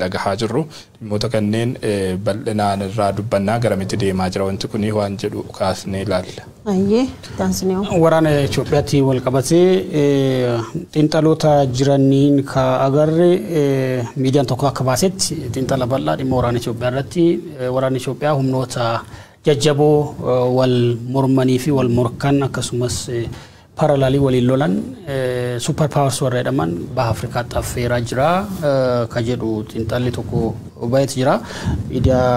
dhagahaa jirru dhimmoota kanneen bal'inaan irraa dubbannaa garamitti deemaa jira wanti kun waan jedhu kaasnee ilaalla. Ayyee taasisnee waraana Itoophiyaatti wal qabatee xiinxaloota jiraniin ka agarre miidiyaan tokko akka baasetti xiinxala bal'aa dhimma waraana Itoophiyaa irratti waraana Itoophiyaa humnoota jajjaboo wal mormanii fi wal morkan akkasumas paralali waliin lolan super powers warra jedhaman baha Afrikaatti affeeraa jira ka jedhu xiinxalli tokko baay'ee jira miidiyaa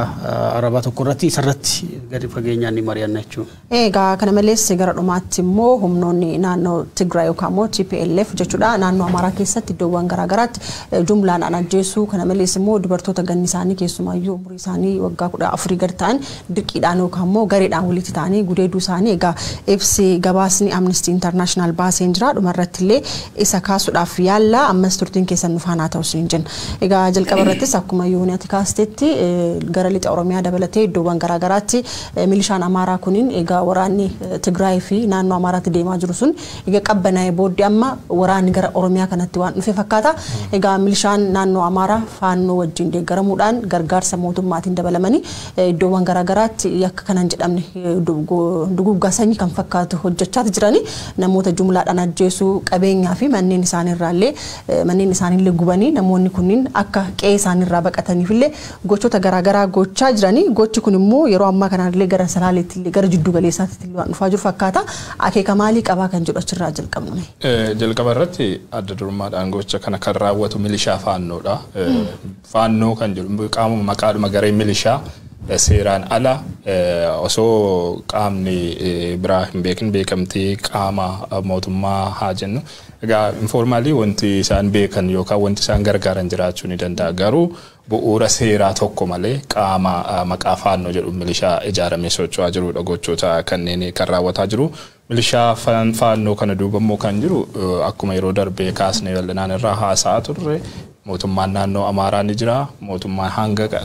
arabaa tokko irratti isarratti gadi fageenyaan ni mari'anna jechuudha. Egaa kana malees gara dhumaatti immoo humnoonni naannoo Tigraay yookaan immoo TPLF jechuudha naannoo Amaaraa keessatti iddoowwan garaagaraatti jumlaan ajjeesuu kana malees immoo dubartoota ganni isaanii keessumaayyuu umurii isaanii waggaa 14 gad ta'an dirqiidhaan yookaan immoo gareedhaan walitti ta'anii gudeeduu isaanii egaa ibsi gabaasni Amnesty International baaseen jira dhumarratti illee isa kaasuudhaaf yaalla ammas turtiin keessan nufaanaa ta'us hin jenna. Egaa jalqaba irrattis akkuma ati kaastetti gara lixa Oromiyaa dabalatee iddoowwan garaagaraatti milishaan Amaaraa kuniin egaa waraanni Tigraay fi naannoo Amaaraatti deemaa jiru sun egaa qabbanaa'ee booddee amma waraanni gara Oromiyaa kanatti waan dhufe fakkaata. Egaa milishaan naannoo Amaaraa faannoo wajjin deeggaramuudhaan gargaarsa mootummaatiin dabalamanii iddoowwan garaagaraatti yakka kanan jedhamne duguggaa sanyii kan fakkaatu hojjechaa jiranii namoota jumlaadhaan ajjeesuu qabeenyaa fi manneen isaaniillee gubanii namoonni kunniin akka qe'ee isaaniirraa baqatanii fille gochoota garaagaraa gochaa jiranii gochi kun immoo yeroo ammaa kanallee gara salaaleetti illee gara jiddu galeessaatti illee waan dhufaa jiru fakkaata akeeka maalii qabaa kan jedhu achirraa jalqabnu. Jalqaba irratti adda durummaadhaan gocha kana kan raawwatu milishaa faannoodha. Faannoo kan jedhu qaamuma maqaadhuma garee milishaa seeraan ala osoo qaamni biraa hin beekin beekamtii qaama mootummaa haa jennu. Egaa informaalii wanti isaan beekan yookaan wanti isaan gargaaran jiraachuu ni danda'a garuu bu'uura seeraa tokko malee qaama maqaa faannoo jedhu milishaa ijaaramee socho'aa jirudha gochoota kanneen kan raawwataa jiru. Milishaa faannoo kana duuba immoo kan jiru akkuma yeroo darbee kaasnee bal'inaan irraa haasa'aa turre mootummaan naannoo Amaaraa ni jira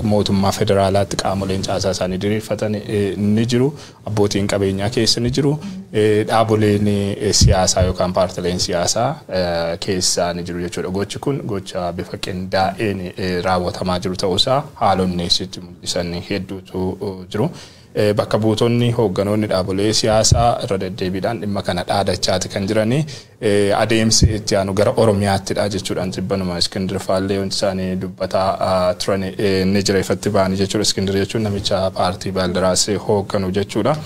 mootummaa federaalaatti qaamoleen caasaa isaanii diriirfatan ni jiru abbootiin qabeenyaa keessa ni jiru dhaaboleen siyaasaa yookaan paartileen siyaasaa keessa ni jiru jechuudha. Gochi kun gocha bifa qindaa'een raawwatamaa jiru ta'uusaa haalonni sitti mul'isan hedduutu jiru. Bakka buutonni hoogganoonni dhaabolee siyaasaa irra deddeebiidhaan dhimma kana dhaadachaati kan jiranii adeemsi itti aanu gara Oromiyaattidha jechuudhaan jibbanuma Iskindir Faallee wanti isaanii dubbataa turan ni jira ifatti ba'anii jechuudha. Iskindir jechuun namicha paartii Baaldaraas hoogganu jechuudha.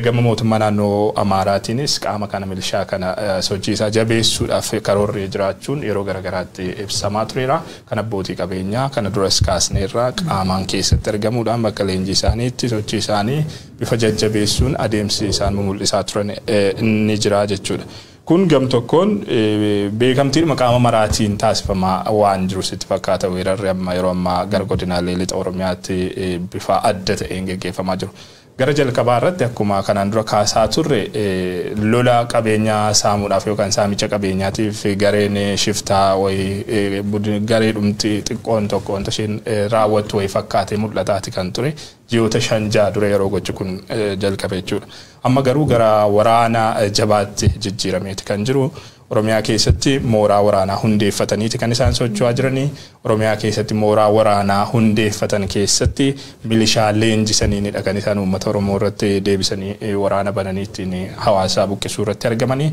Gama mootummaa naannoo Amaaraatiinis qaama kana milishaa kana sochiisaa jabeessuudhaaf karoorri jiraachuun yeroo garaagaraatti ibsamaa tureera. Kan abbootii qabeenyaa kana duras kaasneerra qaamaan keessatti argamuudhaan bakka leenjii isaaniitti sochiisaa bifa jajjabeessuun adeemsi isaan mul'isaa turan ni jira jechuudha. Kun gam tokkoon beekamtiin maqaama maraatiin taasifamaa waan jiru sitti fakkaata weerarri amma yeroo ammaa gara godinaalee lixa Oromiyaatti bifa adda ta'een gaggeeffamaa jiru. Gara jalqabaa irratti akkuma kanaan dura kaasaa turre lola qabeenyaa saamuudhaaf yookaan saamicha qabeenyaatiif gareen shiftaa wayii garee dhumti xiqqoon tokko wanta isheen raawwattu wayii fakkaatee mul'ataati kan ture ji'oota 5 dura yeroo gochi kun jalqabe jechuudha. Amma garuu gara waraana jabaatti jijjiirameeti kan jiru. Oromiyaa keessatti mooraa waraanaa hundeeffataniiti kan isaan socho'aa jiranii. Oromiyaa keessatti mooraa waraanaa hundeeffatan keessatti milishaa leenjisaniinidha kan isaan uummata Oromoo irratti deebisanii waraana bananiitiin hawaasaa buqqisuu irratti argamanii.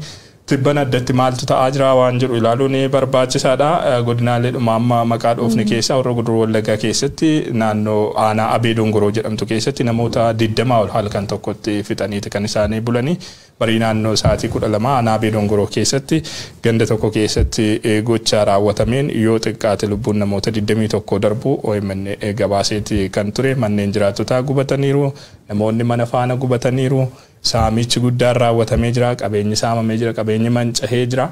Tibban addatti maaltu ta'aa jira waan jedhu ilaaluun barbaachisaadha. Godinaalee dhuma amma maqaa dhoofne keessa Horroo Guduruu Wallaggaa keessatti naannoo aanaa Abee Dongoroo jedhamtu keessatti namoota 20 ol halkan tokkotti fixaniiti kan isaanii bulanii. Barii naannoo sa'aatii 12 aanaa Abee Dongoroo keessatti ganda tokko keessatti gocha raawwatameen yoo xiqqaate lubbuun namoota 21 darbu OMN gabaaseeti kan ture. Manneen jiraattotaa gubataniiru, namoonni mana faana gubataniiru. Saamichi guddaan raawwatamee jira, qabeenyi saamamee jira, qabeenyi mancahee jira.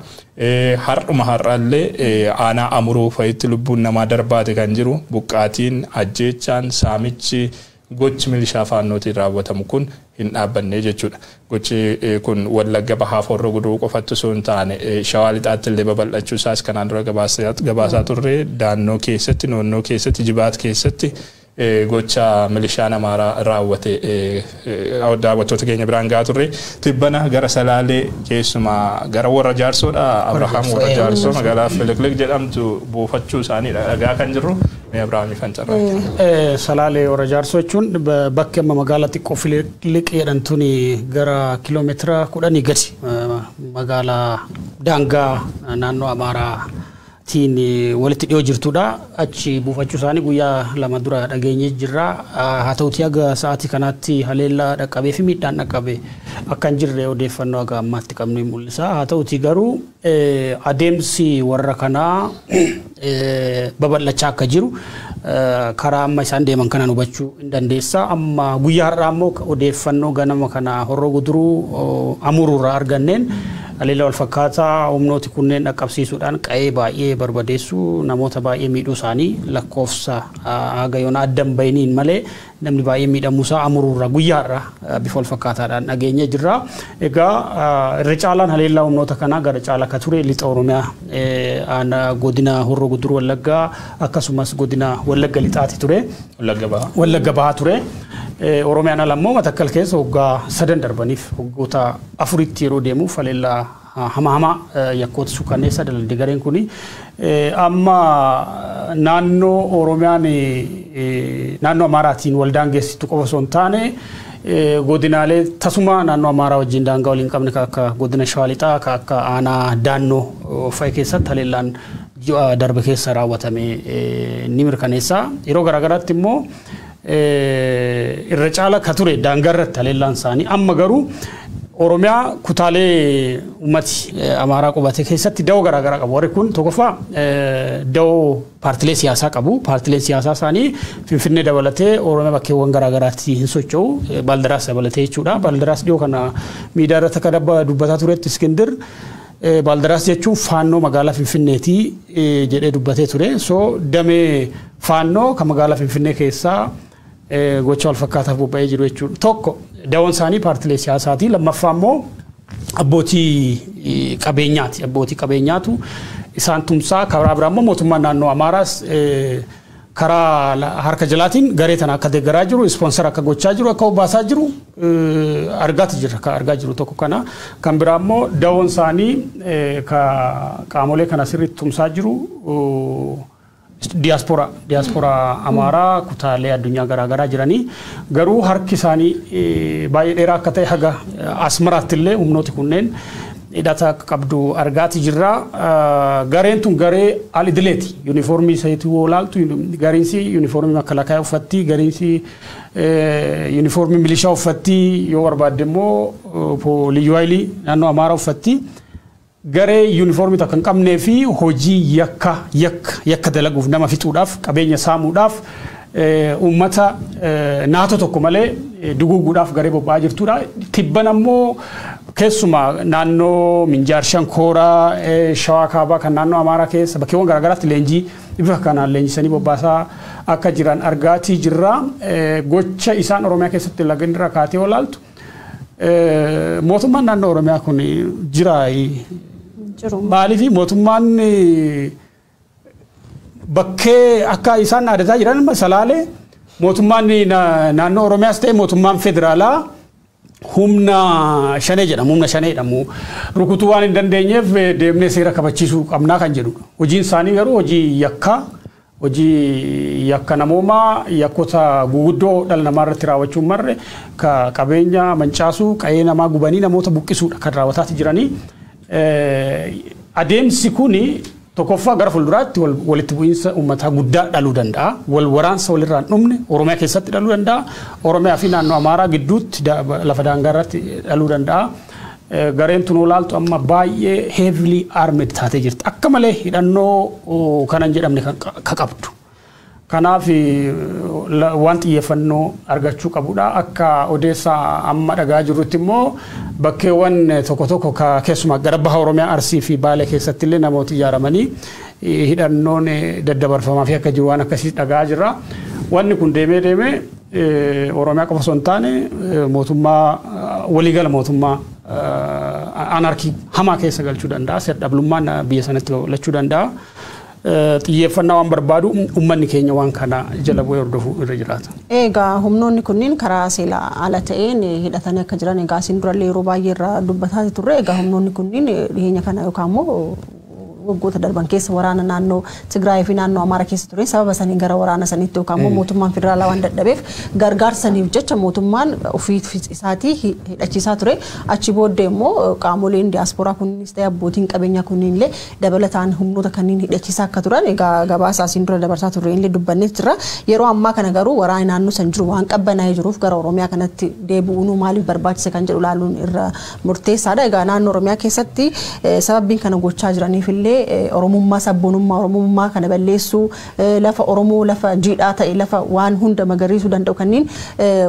Har'uma har'allee aanaa Amuruu fa'itti lubbuun namaa darbaate kan jiru. Buqqaatiin, ajjeechaan, saamichi gochi milishaa faannootiin raawwatamu kun hin dhaabbanne jechuudha. Gochi kun Wallagga Bahaa Horroo Guduruu qofatti osoo hin taane Shawaa Lixaatti illee babal'achuu isaas kanaan dura gabaasaa turre. Daannoo keessatti, noonnoo keessatti, Jibaat keessatti gocha milishaan Amaaraa raawwate daawwattoota keenya biraan gahaa turre tibbana gara Salaalee keessumaa gara warra jaarsoodha Abrahaam warra jaarsoo magaalaa Filiklik jedhamtu buufachuu isaaniidha dhagaa kan jirru mee Abrahaam ifan carraa. Salaalee warra jaarsoo jechuun bakki amma magaalaa xiqqoo Filiklik jedhamtuun gara kiiloomeetira 10 gadi magaalaa daangaa naannoo Amaaraa tiin walitti dhiyoo jirtudha achi buufachuu isaanii guyyaa 2 dura dhageenye jirra haa ta'uutii aga sa'aatii kanaatti haleellaa dhaqqabee fi miidhaan dhaqqabe akka hin jirre odeeffannoo aga ammaatti qabnu mul'isa haa ta'uutii garuu adeemsi warra kanaa babal'achaa akka jiru karaa amma isaan deeman kanaan hubachuu hin dandeessa amma guyyaa har'aa immoo odeeffannoo ganama kana Horroo Guduruu Amuruurraa arganneen haleellaa wal fakkaataa humnooti kunneen dhaqqabsiisuudhaan qa'ee baay'ee barbadeessuu namoota baay'ee miidhuu isaanii lakkoofsa haga yoona addan bayiniin malee namni baay'ee miidhamuusaa Amuruurraa guyyaa har'aa bifa wal fakkaataadhaan dhageenye jirra. Egaa irra caalaan haleellaa humnoota kanaa gara caalaa akka ture lixa Oromiyaa godina Horroo Guduruu Wallaggaa akkasumas godina Wallagga lixaati ture. Wallagga bahaa ture. Oromiyaan alammoo Matakkal keessa waggaa 3 darbaniif waggoota 4tti yeroo deemuuf haleellaa hama yakkoota suukanneessa dalagde gareen kuni amma naannoo Oromiyaan naannoo Amaaraatiin wal daangeessitu qofa osoo hin taane godinaalee tasuma naannoo Amaaraa wajjin daangaa waliin qabne akka godina Shawaa Lixaa akka aanaa daannoo fa'i keessatti haleellaan ji'a darbe keessa raawwatame ni mirkaneessa yeroo garaagaraatti immoo irra caala ka ture daangarratti haleellaan isaanii amma garuu Oromiyaa kutaalee ummati Amaaraa qubate keessatti da'oo garaagaraa qabu warri kun tokkoffaa da'oo paartilee siyaasaa qabu paartileen siyaasaa isaanii Finfinnee dabalatee Oromiyaa bakkeewwan garaagaraatti hin socho'u Baaldaraas dabalatee jechuudha Baaldaraas dhiyoo kana miidiyaa irratti akka dubbataa turetti Iskindir Baaldaraas jechuun faannoo magaalaa Finfinneetii jedhee dubbatee ture so damee faannoo kan magaalaa Finfinnee keessaa gocha wal fakkaataaf bobba'ee jiru jechuudha. Tokko da'oon isaanii paartilee siyaasaati lammaffaa immoo abbootii qabeenyaati abbootii qabeenyaatu isaan tumsaa karaa biraa immoo mootummaan naannoo Amaaraas karaa harka jalaatiin garee tana akka deeggaraa jiru ispoonsar akka gochaa jiru akka obbaasaa jiru argaa jiru tokko kana kan biraa immoo da'oon isaanii qaamolee kana sirriitti tumsaa jiru diaspora Amaaraa kutaalee addunyaa garaagaraa jiranii garuu harki isaanii baay'ee dheeraa akka ta'e haga Asmaraatti illee humnooti kunneen hidhata qabdu argaati jirra gareen tun garee al-idileeti yuunifoormii isaanii walaaltu gariinsi yuunifoormii makalaakaa uffatti gariinsi yuunifoormii milishaa uffatti yoo barbaadde immoo liyyuu haayilii naannoo Amaaraa uffatti garee yuunifoormii takka hin qabnee fi hojii yakka dalaguuf nama fixuudhaaf qabeenya saamuudhaaf uummata naatoo tokko malee duguuguudhaaf garee bobba'aa jirtudha. Tibban ammoo keessumaa naannoo Minjaar Shankooraa Shawaa Kaabaa kan naannoo Amaaraa keessa bakkeewwan garaagaraatti leenjii bifa kanaan leenjisanii bobbaasaa akka jiran argaatii jirra. Gocha isaan Oromiyaa keessatti laganirra kaatee olaaltu mootummaan naannoo Oromiyaa kun jira maaliif mootummaan bakkee akka isaan aadataa jiran Salaalee mootummaan naannoo Oromiyaas ta'e mootummaan federaalaa humna shanee jedhamu rukutuu waan hin dandeenyeef deemnee seera kabachiisuu qabnaa kan jedhudha. Hojiin isaanii garuu hojii yakka namoomaa yakkoota guguddoo dhala namaa irratti raawwachuu marre qabeenya mancaasuu qa'ee namaa gubanii namoota buqqisuudha kan raawwataati jiranii. Adeemsi kuni tokkoffaa gara fuulduraatti walitti bu'iinsa uummataa guddaa dhaluu danda'a. Wal waraansa walirraa hin dhumne Oromiyaa keessatti dhaluu danda'a. Oromiyaa fi naannoo Amaaraa gidduutti lafa daangaa irratti dhaluu danda'a. Gareen tun olaaltu amma baay'ee heavily armed taatee jirti. Akka malee hidhannoo kanan jedhamne ka qabdu. Kanaaf waan xiyyeeffannoo argachuu qabudha. Akka odeessaa amma dhagaa jirrutti immoo bakkeewwan tokko keessumaa gara baha Oromiyaa Arsii fi Baalee keessatti illee namooti ijaaramanii hidhannoon daddabarfamaa fi akka jiru waan akkasii dhagaa jirra. Wanni kun deemee Oromiyaa qofa osoo hin taane mootummaa waliigala mootummaa anarkii hamaa keessa galchuu danda'a. Seera-dhablummaan biyya sanatti babal'achuu danda'a. xiyyeeffannaa waan barbaadu uummanni keenya waan kana jala bu'ee hordofuu irra jiraata. Egaa humnoonni kunniin karaa seelaa ala ta'een hidhatanii akka jiran egaa isin durallee yeroo baay'ee irraa dubbataa turre. Egaa humnoonni kunniin dhiyeenya kana yookaan immoo waggoota darban keessa waraana naannoo Tigraay fi naannoo Amaaraa keessa ture sababa sanii gara waraana saniitti yookaan immoo mootummaan federaalaa waan dadhabeef gargaarsaniif jecha mootummaan ofii isaatii hidhachiisaa ture. Achi booddee immoo qaamoleen diyaasporaa kunniinis ta'e abbootiin qabeenyaa kunniin illee dabalataan humnoota kanneen hidhachiisaa akka turan egaa gabaasa asiin dura dabarsaa turre illee dubbanneef jirra. Yeroo ammaa kana garuu waraanni naannoo san jiru waan qabbanaa'ee jiruuf gara Oromiyaa kanatti deebi'uun maaliif barbaachisa kan jedhu ilaaluun irra murteessaadha. Egaa naannoo Oromiyaa keessatti sababbiin kana gochaa jiraniif illee Oromummaa sabboonummaa Oromummaa kana balleessuu lafa Oromoo lafa jiidhaa ta'e lafa waan hunda magariisuu danda'u kanneen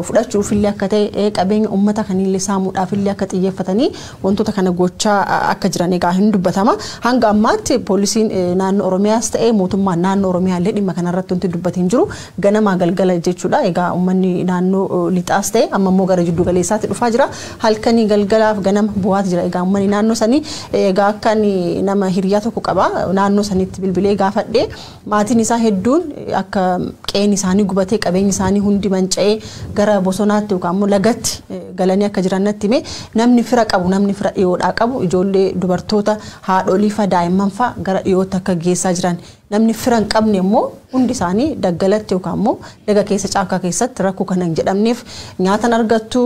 fudhachuuf illee akka ta'e qabeenya uummata kanneen saamuudhaaf illee akka xiyyeeffatanii wantoota kana gochaa akka jiran egaa hin dubbatama. Hanga ammaatti poolisiin naannoo Oromiyaas ta'e mootummaan naannoo Oromiyaa illee dhimma kanarratti wanti dubbatee hin jiru ganamaa galgala jechuudha. Egaa uummanni naannoo lixaas ta'e amma immoo gara jiddu galeessaatti dhufaa jira. Halkanii galgalaaf ganama bu'aati jira. Egaa uummanni naannoo sanii egaa akka nama hiriyaa tokko qaba naannoo sanitti bilbilee gaafadhee maatiin isaa hedduun akka qe'een isaanii gubatee qabeenyi isaanii hundi manca'ee gara bosonaatti yookaan immoo lagatti galanii akka jiran natti hime. Namni fira qabu namni fira dhiyoodhaa qabu ijoollee dubartoota haadholii fa daa'imman fa gara dhiyootti akka geessaa jiran namni fira hin qabne immoo hundi isaanii daggalatti yookaan immoo laga keessa caakkaa keessatti rakkoo kana hin jedhamneef nyaatan argattu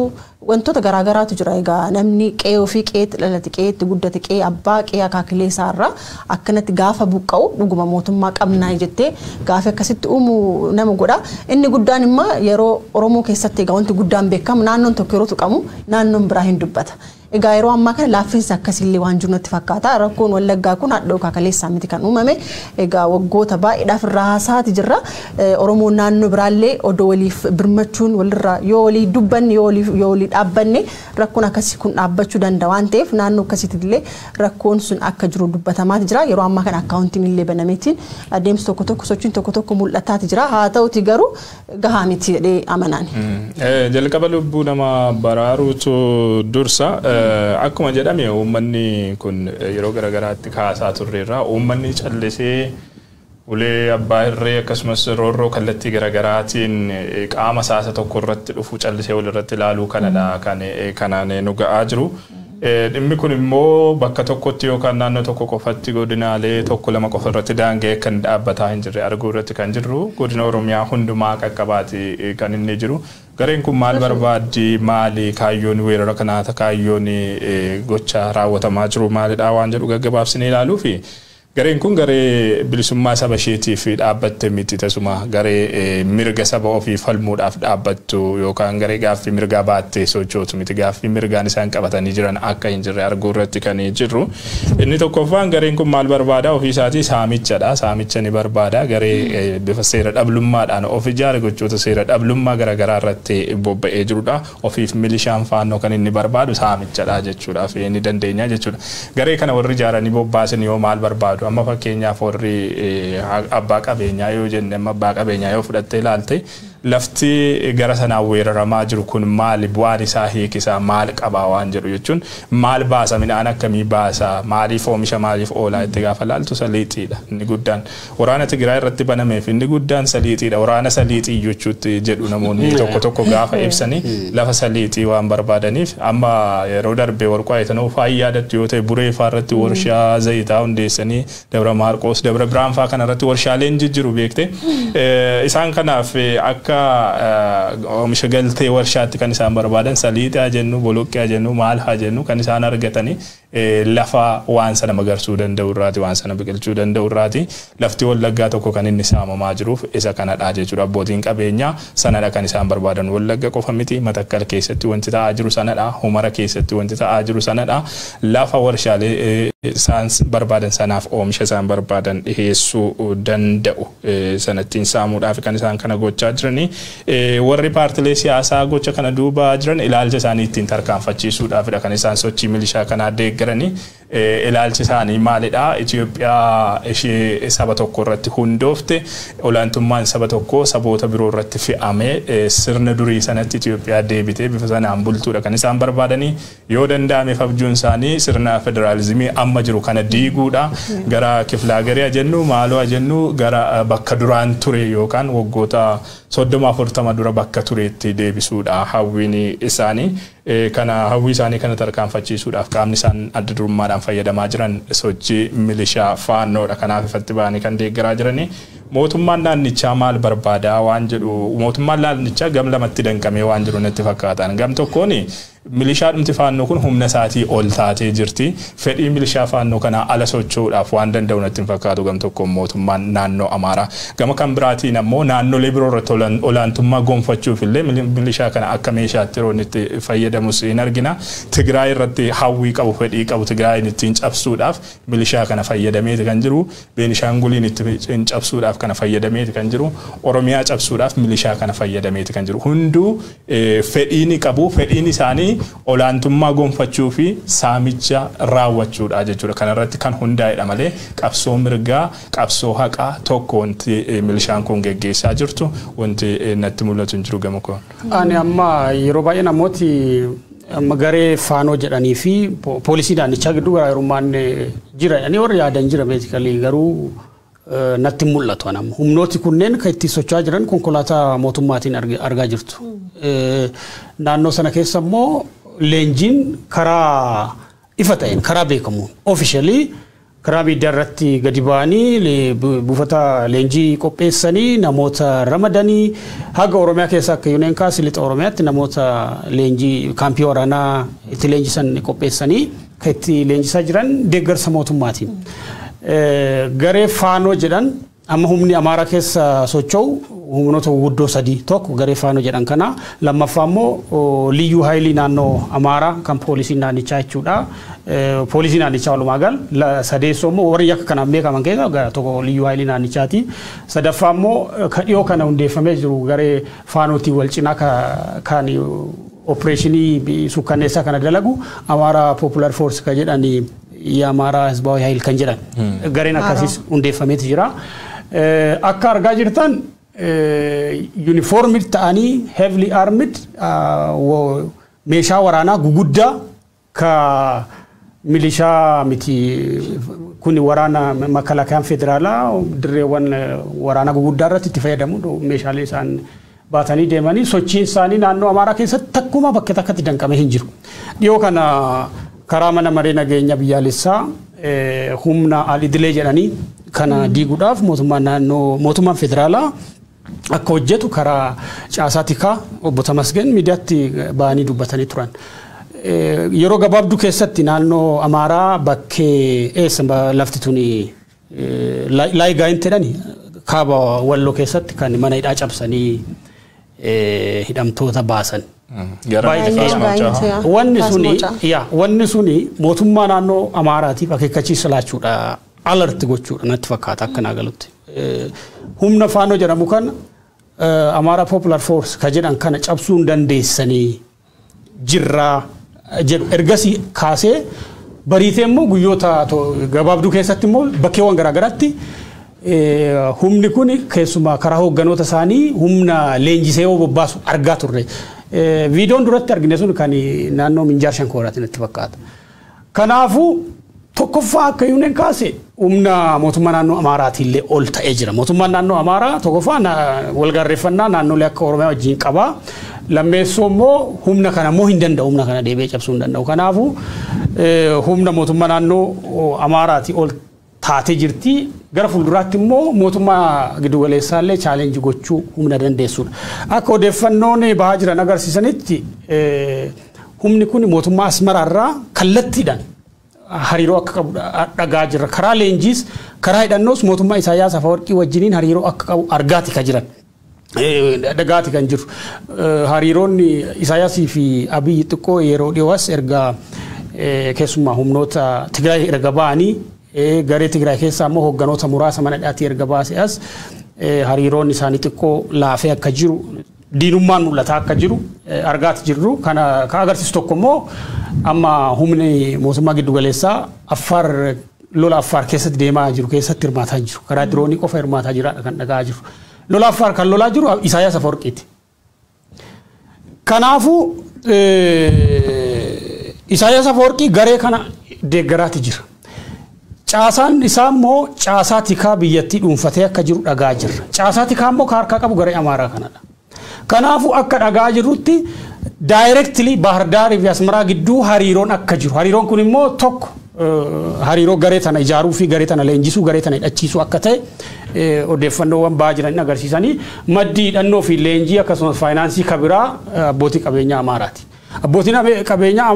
wantoota garaagaraatu jira. Egaa namni qe'ee ofii qe'eetti dhalate qe'eetti guddate qe'ee abbaa qe'ee akaakilee isaarraa akkanatti gaafa buqqa'u dhuguma mootummaa qabnaa jettee gaafa akkasitti uumu nama godha. Inni guddaan immoo yeroo Oromoo keessatti egaa wanti guddaan beekamu naannoon tokko yeroo tuqamu naannoon biraa hin dubbata. Egaa yeroo ammaa kana laaffiinsa akkasillee waan jiru natti fakkaata. Rakkoon Wallaggaa kun hadhoo kaakaleessaa miti kan uumame. Egaa waggoota baay'eedhaaf irraa haasaati jirra. Oromoon naannoo biraallee odoo waliif birmachuun walirraa yoo walii dubbanne yoo walii dhaabbanne rakkoon akkasii kun dhaabbachuu danda'a waan ta'eef naannoo akkasiitti illee rakkoon sun akka jiru dubbatamaati jira. Yeroo ammaa kana akkaawuntiin illee banameetiin adeemsi tokko tokko sochiin tokko tokko mul'ataati jira. Haa ta'uti garuu gahaa miti jedhee amanaan. Jalqaba lubbuu nama baraaruutu dursa. Akkuma jedhame uummanni kun yeroo garagaraatti kaasaa turreerra uummanni callisee ulee abbaa irree akkasumas roorroo kallattii garagaraatiin qaama saasa tokko irratti dhufu callisee walirratti ilaaluu kanaan nu ga'aa jiru. Dhimmi kun immoo bakka tokkotti yookaan naannoo tokko qofatti godinaalee tokko lama qofa irratti daanga'ee kan dhaabbataa hin jirre arguu irratti kan jirru godina Oromiyaa hundumaa qaqqabaati kan inni jiru. Gareen kun maal barbaaddi maali kaayyoon weerara kanaata kaayyoon gocha raawwatamaa jiru maalidha waan jedhu gaggabaabsinee ilaaluu fi gareen kun garee bilisummaa saba isheetiif dhaabbatte miti tasuma garee mirga saba ofii falmuudhaaf dhaabbattu yookaan garee gaaffii mirgaa baattee sochootu miti gaaffii mirgaan isaan qabatanii jiran akka hin jirre arguu irratti kan jirru. Inni tokkoffaan gareen kun maal barbaada ofii isaatii saamichadha. Saamicha ni barbaada garee bifa seera dhablummaadhaan of ijaare gochoota seera dhablummaa garaagaraa irratti bobba'ee jirudha. Ofiif milishaan faannoo kan inni barbaadu saamichadha jechuudhaaf inni dandeenya jechuudha. Garee kana warri ijaaranii bobbaasan yoo maal barbaadu amma fakkeenyaaf warri abbaa qabeenyaa yoo jenne amma abbaa qabeenyaa yoo fudhattee ilaalte lafti gara sanaan weeraramaa jiru kun maali bu'aan isaa hiikisaa maal qabaa waan jedhu jechuun maal baasa midhaan akkamii baasa maaliif oomisha maaliif oolaa itti gaafa laaltu saliixiidha inni guddaan waraana Tigraay irratti banameef inni guddaan saliixiidha waraana saliixii jechuutti jedhu namoonni tokko gaafa ibsanii lafa saliixii waan barbaadaniif amma yeroo darbee warqaa itanoo faayyaadatti yoo ta'e buree faarratti warshaa zayitaa hundeessanii Dabra Maarqos Dabra Biraanfaa kanarratti warshaaleen jijjiiru beekte isaan kanaaf akka oomisha galtee warshaatti kan isaan barbaadan saliixaa jennu boloqqee jennu maal haa jennu kan isaan argatanii lafa waan sana magarsuu danda'u irraati waan sana biqilchuu danda'u irraati lafti Wallaggaa tokko kan inni saamamaa jiruuf isa kanadha jechuudha. Abbootiin qabeenyaa sanadha kan isaan barbaadan Wallagga qofa miti Matakkal keessatti wanti ta'aa jiru sanadha Humara keessatti wanti ta'aa jiru sanadha lafa warshaalee isaan barbaadan sanaaf oomisha isaan barbaadan dhiheessuu danda'u sanattiin saamuudhaaf kan isaan kana gochaa jiranii warri paartilee siyaasaa gocha kana duuba jiran ilaalcha isaanii ittiin tarkaanfachiisuudhaafidha kan isaan sochii milishaa kanaa deeggaranii ilaalchi isaanii maalidha Itoophiyaa ishee saba tokko irratti hundoofte olaantummaan saba tokko saboota biroo irratti fe'ame sirna durii sanatti Itoophiyaa deebitee bifa sanaan bultuudha kan isaan barbaadanii yoo danda'ame abjuun isaanii sirna federaalizimii amma jiru kana diiguudha gara kiflaagariyaa jennu maaloo jennu gara bakka duraan ture yookaan waggoota 30-40 dura bakka tureetti deebisuudha hawwiin isaanii kana hawwii isaanii kana tarkaanfachiisuudhaaf qaamni isaan adda durummaadhaan fayyadamaa jiran sochii milishaa faannoodha kanaaf ifatti ba'anii kan deeggaraa jiranii mootummaan naannichaa maal barbaadaa waan jedhu mootummaan naannichaa gam lamatti danqamee waan jiru natti fakkaatan gam tokkoon milishaadhumti faannoo kun humna isaatii ol taatee jirti fedhii milishaa faannoo kana ala socho'uudhaaf waan danda'u natti fakkaatu gam tokkoon mootummaan naannoo Amaaraa gama kan biraatiin ammoo naannolee biroo irratti olaantummaa gonfachuuf illee milishaa kana akka meeshaatti yeroo itti fayyadamus hin argina Tigraay irratti hawwii qabu fedhii qabu Tigraayin ittiin cabsuudhaaf milishaa kana fayyadameeti kan jiru Beenishaanguliin ittiin cabsuudhaaf kana fayyadameeti kan jiru Oromiyaa cabsuudhaaf milishaa kana fayyadameeti kan jiru hunduu fedhiin qabu fedhiin isaanii olaantummaa gonfachuu fi saamicha raawwachuudha jechuudha kana irratti kan hundaa'edha malee qabsoo mirgaa qabsoo haqaa tokko wanti milishaan kun geggeessaa jirtu wanti natti mul'atu hin jiru gama koon ani amma yeroo baay'ee namooti magaree faanoo jedhanii fi poolisii naannichaa gidduu garaagarummaan jira ani warra yaadan jira beekalii garuu natti mul'atu anam humnooti kunneen kan itti socho'aa jiran konkolaataa mootummaatiin argaa jirtu naannoo sana keessa immoo leenjiin karaa ifa ta'een karaa beekamuun officially karaa miidiyaa irratti gadi ba'anii buufata leenjii qopheessanii namoota ramadanii haga Oromiyaa keessa akka yuneen kaasilixa Oromiyaatti namoota leenjii kaampii waraanaa itti leenjisan qopheessanii kan itti leenjisaa jiran deeggarsa mootummaatiin garee faanoo jedhan amma humni Amaaraa keessa socho'u humnoota guddoo sadii tokko garee faanoo jedhan kana lammaffaa immoo liyyuu haayilii naannoo Amaaraa kan poolisii naannichaa jechuudha poolisii naannichaa walumaa gal sadeessoo immoo warri akka kanaan beekaman keessa tokko liyyuu haayilii naannichaati sadaffaa immoo dhiyoo kana hundeeffamee jiru garee faanootii wal cinaa kan opereeshinii sukkanneessaa kana dalagu Amaaraa Popular Force kan jedhani የአማራ ህዝባዊ ኃይል kan jedhan gareen akkasiis hundeeffameeti jira akka argaa jirtan uniformid ta'anii heavily armed meeshaa waraanaa guguddaa ka milishaa miti kun waraana makalakaan federaalaa dirreewwan waraanaa guguddaa irratti itti fayyadamu meeshaalee isaan baatanii deemanii sochiin isaanii naannoo Amaaraa keessatti takkuma bakka takkatti danqamee hin jiru dhiyoo kana karaa mana maree nageenya biyyaalessaa humna alidilee jedhanii kana diiguudhaaf mootummaan federaalaa akka hojjetu karaa caasaatika obbo Tamasgen miidiyaatti ba'anii dubbatanii turan yeroo gabaabduu keessatti naannoo Amaaraa bakkee eessa lafti tuni laayigaayint jedhani kaaba Walloo keessatti kan mana hidhaa cabsanii hidhamtoota baasan wanni suni mootummaa naannoo Amaaraatiif akeekkachiisa laachuudha alert gochuudha natti fakkaata akka naagalutti humna faanoo jedhamu kan Amaaraa Popular Force ka jedhan kana cabsuu dandeessanii jirraa jedhu ergasii kaasee bariitee immoo guyyoota gabaabduu keessatti immoo bakkeewwan garaagaraatti humni kun keessumaa karaa hoogganoota isaanii humna leenjisee bobbaasu argaa turre viidiyoon duratti argine sun kan naannoo Minjaar Shankooraatti natti fakkaata kanaafuu tokkoffaa akka yuneen kaase humna mootummaa naannoo Amaaraatiin illee ol ta'ee jira mootummaan naannoo Amaaraa tokkoffaa walgaarreeffannaa naannolee akka Oromiyaa wajjin qaba lammeessoo immoo humna kana immoo hin danda'u humna kana deebi'ee cabsuu hin danda'u kanaafuu humna mootummaa naannoo Amaaraatii ol taatee jirti gara fuulduraatti immoo mootummaa giddugaleessaa illee chaalenjii gochuu humna dandeessuudha akka odeeffannoon bahaa jiran agarsiisanitti humni kun mootummaa Asmaraarraa kallattiidhaan hariiroo akka qabu dhagaa jirra karaa leenjiis karaa hidhannoos mootummaa Isaayyaas Afawarqii wajjiniin hariiroo akka qabu argaati kan jiran dhagaati kan jiru hariiroonni Isaayyaasii fi Abiyyi xiqqoo yeroo dhiyoos erga keessumaa humnoota Tigraay erga ba'anii garee Tigraay keessaa immoo hoogganoota muraasa mana hidhaatii erga baasee as hariiroon isaanii xiqqoo laafee akka jiru diinummaan mul'ataa akka jiru argaati jirru kana ka agarsiisu tokko immoo amma humni mootummaa giddu galeessaa Affaar lola Affaar keessatti deemaa jiru keessatti hirmaataa jiru karaa diroonii qofa hirmaataa jira kan dhagaa jiru lola Affaar kan lolaa jiru Isaayyaas Afwerqiiti. Kanaafu Isaayyaas Afwerqii garee kana deeggaraati jira. Caasaan isaa immoo caasaa tikaa biyyattii dhuunfatee akka jiru dhagaa jirra. Caasaa tikaa immoo harkaa qabu garee Amaaraa kanadha. Kanaafu akka dhagaa jirutti directly Bahar Daar fi Asmaraa gidduu hariiroon akka jiru. Hariiroon kun immoo tokko hariiroo garee tana ijaaruu fi garee tana leenjisuu garee tana hidhachiisuu akka ta'e odeeffannoowwan ba'aa jiran agarsiisanii maddii hidhannoo fi leenjii akkasumas faayinaansii kabiraa abbootii qabeenyaa Amaaraati. Abbootiin qabeenyaa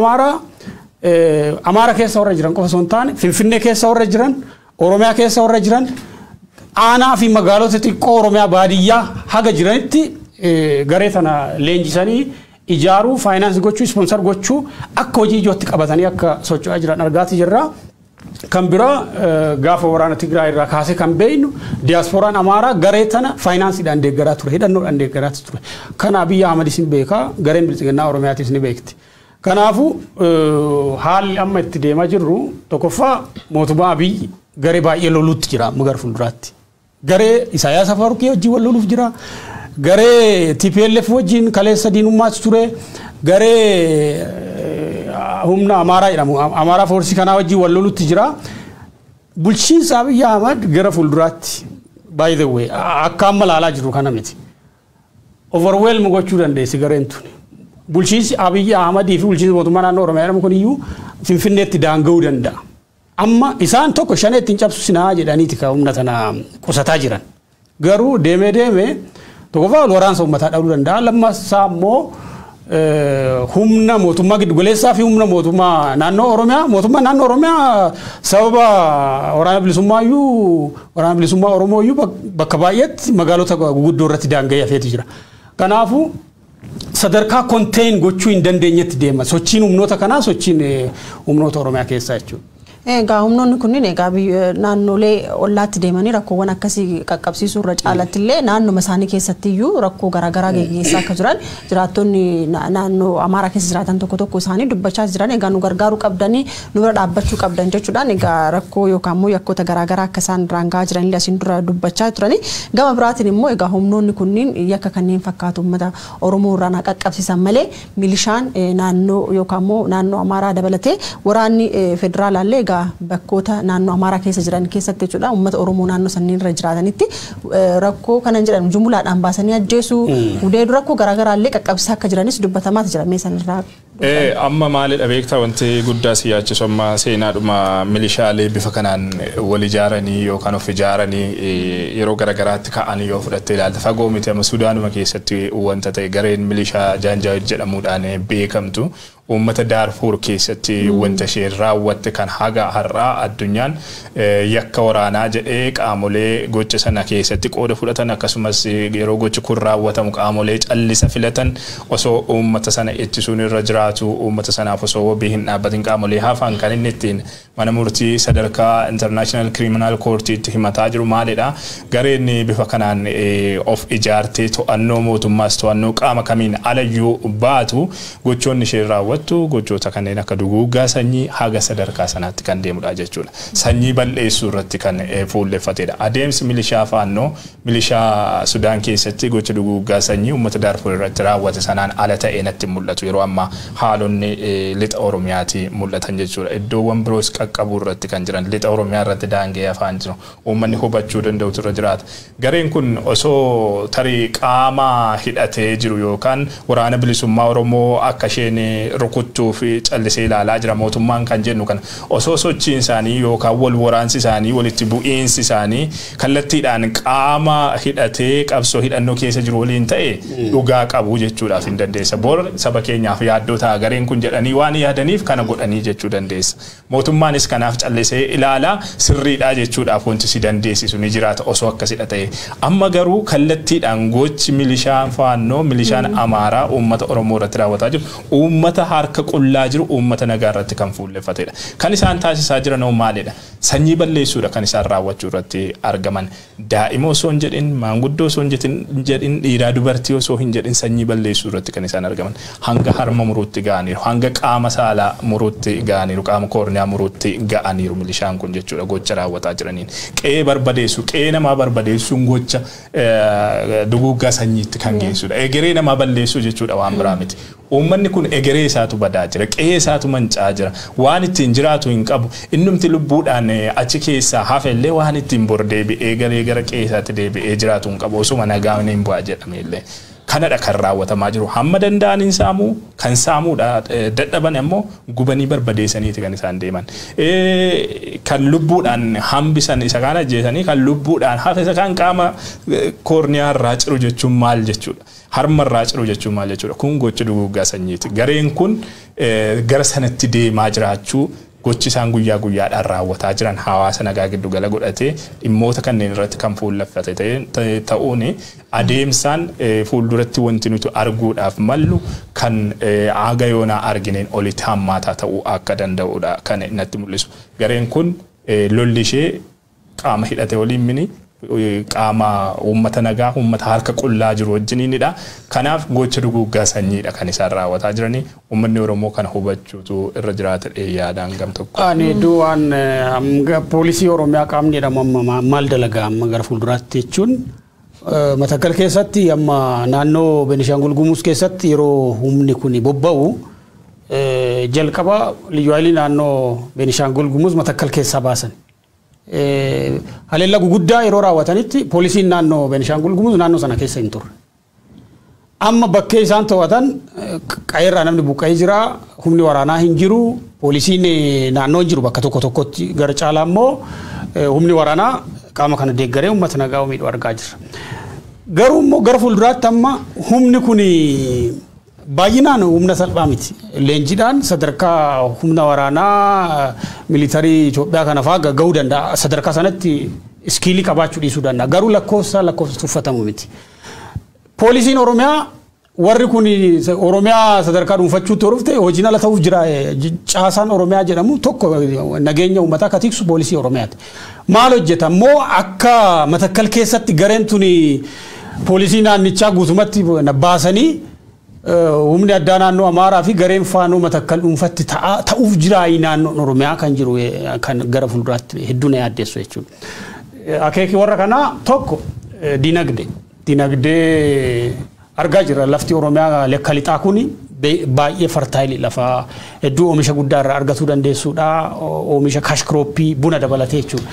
Amaara keessa warra jiran qofa osoo hin taane Finfinnee keessa warra jiran Oromiyaa keessa warra jiran aanaa fi magaalota xiqqoo Oromiyaa baadiyyaa haga jiranitti garee tana leenjisanii ijaaruu faayinaansi gochuu sponsor gochuu akka hojii ijootti qabatanii akka socho'aa jiran argaati jirra. Kan biraa gaafa waraana Tigraay irraa kaasee kan beeynu diyaaspooraan Amaaraa garee tana faayinaansiidhaan deeggaraa ture hidhannoodhaan deeggaraa ture. Kana Abiyyi Ahmedis ni beeka gareen bilchiginnaa Oromiyaatis ni beekti. Kanaafu haalli amma itti deemaa jirru tokkoffaa mootummaa Abiyyi garee baay'ee loluutti jira amma gara fuulduraatti. Garee Isaayyaas Afwerqii wajjin wal loluuf jira. Garee TPLF wajjin kaleessa diinummaas ture. Garee humna Amaaraa jedhamu Amaaraa Foorsii kanaa wajjin wal loluutti jira. Bulchiinsa Abiyyi Ahmed gara fuulduraatti by the way akka amma laalaa jiru kana miti. Overwhelm gochuu dandeessi gareen tuni. Bulchiinsi Abiyyi Ahmed fi bulchiinsi mootummaa naannoo Oromiyaa jedhamu kun iyyuu Finfinneetti daanga'uu danda'a. Amma isaan tokko shaneetti hin cabsinaa jedhaniiti ka humna tana qusataa jiran. Garuu deemee tokkoffaa waraansa uummataa dhabuu danda'a. Lammaffaa immoo humna mootummaa giddu galeessaa fi humna mootummaa naannoo Oromiyaa sababa waraana bilisummaa Oromoo iyyuu bakka baay'eetti magaalota guguddoo irratti daanga'ee hafeetu jira. Kanaafuu sadarkaa contain gochuu hin dandeenyetti deema. Sochiin humnoota kanaa sochiin humnoota Oromiyaa keessaa jechuudha. Egaa humnoonni kunniin egaa naannolee ollaatti deemanii rakkoowwan akkasii qaqqabsiisuu irra caalatti illee naannoo isaanii keessatti iyyuu rakkoo garaagaraa gaggeessaa akka jiran jiraattonni naannoo Amaaraa keessa jiraatan tokko isaanii dubbachaa jiran egaa nu gargaaruu qabdanii nu bira dhaabbachuu qabdan jechuudhaan egaa rakkoo yookaan immoo yakkoota garaagaraa akka isaan irraan gahaa jiran illee asiin dura dubbachaa turanii gama biraatiin immoo egaa humnoonni kunniin yakka kanneen fakkaatu uummata Oromoo irraan qaqqabsiisan malee milishaan naannoo yookaan immoo naannoo Amaaraa dabalatee waraanni federaalaallee bakkoota naannoo Amaaraa keessa jiran keessatti jechuudha uummata Oromoo naannoo sanniin irra jiraatanitti rakkoo kanan jedhamu jumlaadhaan baasanii ajjeesuu hudeedu rakkoo garaagaraa illee qaqqabsiisaa akka jiranis dubbatamaa jira meesan irraa. Amma maalidha beektaa wanti guddaa siyaachisu amma seenaadhuma milishaalee bifa kanaan wal ijaaranii yookaan of ijaaranii yeroo garaagaraatti ka'anii yoo fudhattee ilaalta fagoo miti amma Sudaanuma keessatti wanta ta'e gareen milishaa Jaanjaawid jedhamuudhaan beekamtu uummata Daarfuur keessatti wanta ishee raawwatte kan haga har'aa addunyaan yakka waraanaa jedhee qaamolee gocha sana keessatti qooda fudhatan akkasumas yeroo gochi kun raawwatamu qaamolee callisa filatan osoo uummata sana ittisuun irra jiraatu uummata sanaaf osoo wabii hin dhaabbatin qaamolee hafan kan inni ittiin mana murtii sadarkaa International Criminal Court itti himataa jiru maalidha gareen bifa kanaan of ijaartee to'annoo mootummaas to'annoo qaama kamiin alayyuu baatu gochoonni ishee raawwattu gochoota kanneen akka duguuggaa sanyii haga sadarkaa sanaatti kan deemudha jechuudha. Sanyii balleessuu irratti kan fuulleffatedha. Adeemsi milishaa faannoo milishaa Sudaan keessatti gocha duguuggaa sanyii uummata Daarfuur irratti raawwate sanaan ala ta'ee natti mul'atu yeroo ammaa haalonni lixa Oromiyaatti mul'atan jechuudha. Iddoowwan biroos qaqqabuu irratti kan jiran lixa Oromiyaa irratti daangee afaan jiru. Uummanni hubachuu danda'utu irra jiraata. Gareen kun osoo tarii qaama hidhatee jiru yookaan waraana bilisummaa Oromoo akka isheen rukuttuu fi callisee ilaalaa jira mootummaan kan jennu kan osoo sochiin isaanii yookaan wal waraansi isaanii walitti bu'iinsi isaanii kallattiidhaan qaama hidhatee qabsoo hidhannoo keessa jiru waliin ta'e dhugaa qabu jechuudhaaf hin dandeessa. Bor saba keenyaaf yaaddoo ta'a gareen kun jedhanii waan yaadaniif kana godhanii jechuu dandeessa. Mootummaanis kanaaf callisee ilaalaa sirriidhaa jechuudhaaf wanti si dandeessisu ni jiraata osoo akkasidha ta'e. Amma garuu kallattiidhaan gochi milishaan faannoo milishaan Amaaraa uummata Oromoo irratti raawwataa jiru uummata harka qullaa jiru uummata nagaa irratti kan fuulleffatedha. Kan isaan taasisaa jiran maalidha? Sanyii balleessuudha kan isaan raawwachuu irratti argaman. Daa'ima osoo hin jedhin, maanguddoo osoo hin jedhin, dhiiraa dubartii osoo hin jedhin sanyii balleessuu irratti kan isaan argaman. Hanga harma muruutti ga'aniiru, hanga qaama saalaa muruutti ga'aniiru, qaama koorniyaa muruutti ga'aniiru milishaan kun jechuudha gocha raawwataa jiraniin. Qe'ee barbadeessu, qe'ee namaa barbadeessuun gocha duguuggaa sanyiitti kan geessudha. Egeree namaa balleessuu jechuudha waan biraa miti. Uummanni kun egeree isaatu badaa jira, qe'ee isaatu mancaa jira, waan ittiin jiraatu hin qabu. Innumti lubbuudhaan achi keessaa hafellee waan ittiin bor deebi'ee gara qe'ee isaatti deebi'ee jiraatu hin qabu osuma nagaan hin bu'aa jedhameellee. Kanadha kan raawwatamaa jiru. Hamma danda'an hin saamuu, kan saamuudha dadhaban ammoo gubanii barbadeessaniiti kan isaan deeman. Kan lubbuudhaan hambisan isa kaan ajjeesanii kan lubbuudhaan hafe isa kaan qaama koorniyaa irraa ciru jechuun maal jechuudha. Harma irraa ciru jechuun maal jechuudha. Kun gocha duguuggaa sanyiiti. Gareen kun gara sanatti deemaa jiraachuu gochi isaan guyyaa guyyaadhaan raawwataa jiran hawaasa nagaa giddu gala godhatee dhimmoota kanneen irratti kan fuulleffate ta'uun adeemsaan fuulduratti wanti nuti arguudhaaf mallu kan aga yoonaa argineen olitti hammaataa ta'uu akka danda'udha kan natti mul'isu. Gareen kun lolli ishee qaama hidhate waliin mini qaama uummata nagaa, uummata harka qullaa jiru wajjiniinidha. Kanaaf gocha duguuggaa sanyiidha kan isaan raawwataa jiranii. Uummanni Oromoo kana hubachuutu irra jiraata yaadaan gam tokko. Ani du'aan poolisii Oromiyaa qaamni jedhamu maal dalagaa amma gara fuulduraatti jechuun Matakkal keessatti amma naannoo Beenishaangul Gumuz keessatti yeroo humni kun bobba'u jalqaba liyyuu naannoo Beenishaangul Gumuz Matakkal keessaa baasan. Haleellaa guguddaa yeroo raawwatanitti poolisiin naannoo Beenishaangul Gumuz naannoo sana keessa hin turre. Amma bakkee isaan to'atan qaayirraa namni buqqa'ee jira, humni waraanaa hin jiru, poolisiin naannoo hin jiru bakka tokko tokkotti gara caalaa immoo humni waraanaa qaama kana deeggaree uummata nagaa miidhu argaa jira. Garuu immoo gara fuulduraatti amma humni kun baay'inaan humna salphaa miti. Leenjiidhaan sadarkaa humna waraanaa militarii Itoophiyaa kana fa'aa gahuu danda'a. Sadarkaa sanatti iskiilii qabaachuu dhiisuu danda'a. Garuu lakkoofsa tuffatamu miti. Poolisiin Oromiyaa warri kun Oromiyaa sadarkaa dhuunfachuutti horofte hojiin ala ta'uuf jira. Caasaan Oromiyaa jedhamu tokko nageenya uummataa akka tiksu poolisii Oromiyaati. Maal hojjeta immoo akka Matakkal keessatti gareen tuni poolisii naannichaa guutumatti baasanii humni addaa naannoo Amaaraa fi gareen faanoo Matakkal dhuunfatti ta'uuf jira naannoo Oromiyaa kan jiru kan gara fuulduraatti hedduu na yaaddeessu jechuudha. Akeeki warra kanaa tokko dinagdee argaa jira. Lafti Oromiyaa lekka lixaa kuni baay'ee fartaayilii lafa hedduu oomisha guddaa irraa argatuu dandeessuudha. Oomisha cash crop buna dabalatee jechuudha.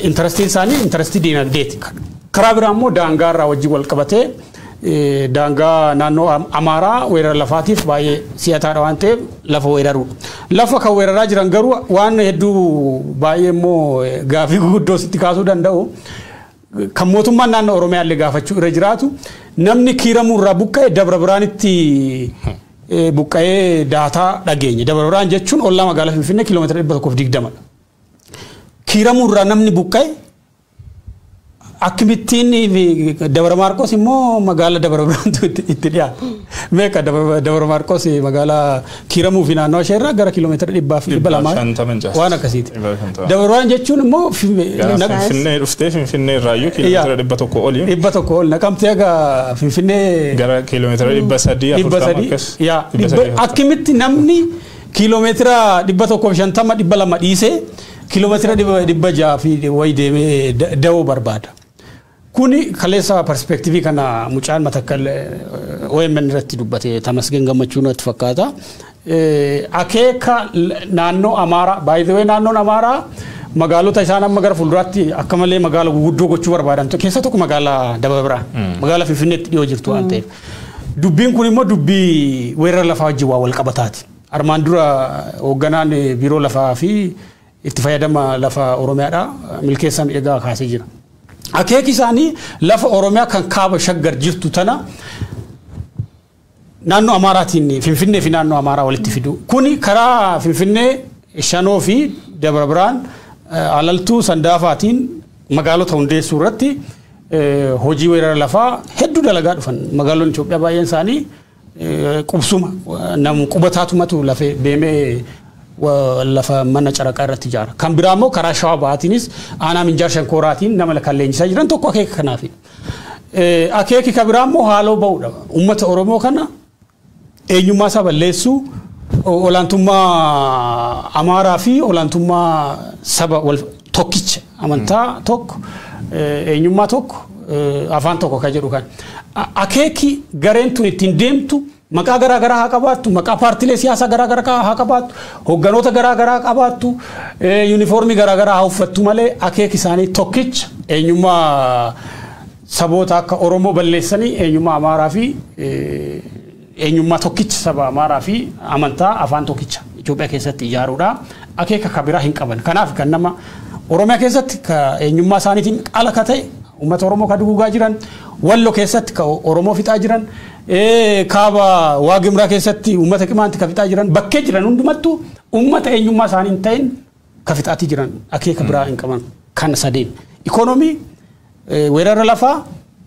Interestiin isaanii interestii dinagdeeti. Karaa biraa immoo daangaa irraa wajjin wal qabatee daangaa naannoo Amaaraa weerara lafaatiif baay'ee si'ataadha waan ta'eef lafa weeraruu. Lafa kan weeraraa jiran garuu waan hedduu baay'ee immoo gaafii guguddoo sitti kaasuu danda'u. Kan mootummaan naannoo Oromiyaa illee gaafachuu irra jiraatu namni kiiramuu irraa buqqa'e Dabra Biraanitti buqqa'ee daataa dhageenya. Dabra Biraan jechuun ollaa magaalaa Finfinnee kiiloomeetira 120. Kiiramuu irraa namni buqqa'e akkamittiin Dabra Maarqos immoo magaalaa Dabra Biraantu itti dhiyaata. Meeqa Dabra Maarqos magaalaa kiiramuu fi naannoo ishee irraa gara kiiloomeetira 200 waan akkasiiti. Dabra Biraan jechuun immoo Finfinnee dhuftee Finfinnee irraayyuu kiiloomeetira 100 oli. 100 oli naqamtee aga Finfinnee gara kiiloomeetira 340 akkamitti namni kiiloomeetira 150 200 dhiisee kiiloomeetira 600 fi wayi deemee da'oo barbaada. Kuni kaleessa perspektiivii kana mucaan Matakkal OMN irratti dubbate Tamasgen Gammachuu natti fakkaata. Akeeka naannoo Amaaraa by the way naannoon Amaaraa magaalota isaan amma gara fuulduraatti akka malee magaalaa guguddoo gochuu barbaadan keessa tokko magaalaa Dabra Biraan magaalaa Finfinneetti dhiyoo jirtu waan ta'eef. Dubbiin kun immoo dubbii weerara lafaa wajjin waa wal qabataati. Armaan dura hoogganaan biiroo lafaa fi itti fayyadama lafa Oromiyaadha milkeessan egaa kaasee jira. Akeeki isaanii lafa Oromiyaa kan kaaba shaggar jirtu tana naannoo Amaaraatiin Finfinnee fi naannoo Amaaraa walitti fidu. Kuni karaa Finfinnee Shanoo fi Dabra Biraan alaltuu Sandaafaatiin magaalota hundeessuu irratti hojii weerara lafaa hedduu dalagaa dhufan. Magaalonni Itoophiyaa baay'een isaanii qubsuma nam qubatatumatu lafee deemee lafa mana caraqaa irratti ijaara. Kan biraa immoo karaa shawaa baatiinis aanaa minjaar shankooraatiin nama kan leenjisaa jiran tokko akeeka kanaafi. Akeeki kan biraa immoo haaloo ba'uudha. Uummata Oromoo kana eenyummaa isaa balleessuu olaantummaa Amaaraa fi olaantummaa saba wal tokkicha amantaa tokko eenyummaa tokko afaan tokko kan jedhu kan. Akeeki gareen tun ittiin deemtu maqaa garaa garaa haa qabaattu, maqaa paartilee siyaasaa garaa garaa haa qabaattu, hogganoota garaa garaa qabaattu, yuunifoormii garaa garaa haa uffattu malee akeeki isaanii tokkicha eenyummaa saboota akka Oromoo balleessanii eenyummaa Amaaraa fi eenyummaa tokkicha saba Amaaraa fi amantaa afaan tokkicha Itoophiyaa keessatti ijaaruudha. Akeeka kan biraa hin qaban. Kanaaf kan nama Oromiyaa keessatti eenyummaa isaaniitiin ala ka ta'e uummata Oromoo ka duguugaa jiran, Walloo keessatti ka Oromoo fixaa jiran, kaaba Waagimraa keessatti uummata Qimaanti ka fixaa jiran, bakkee jiran hundumattuu uummata eenyummaa isaanii hin ta'in ka fixaatii jiran akeeka biraa hin qaban. Kan sadeen ikoonoomii weerara lafaa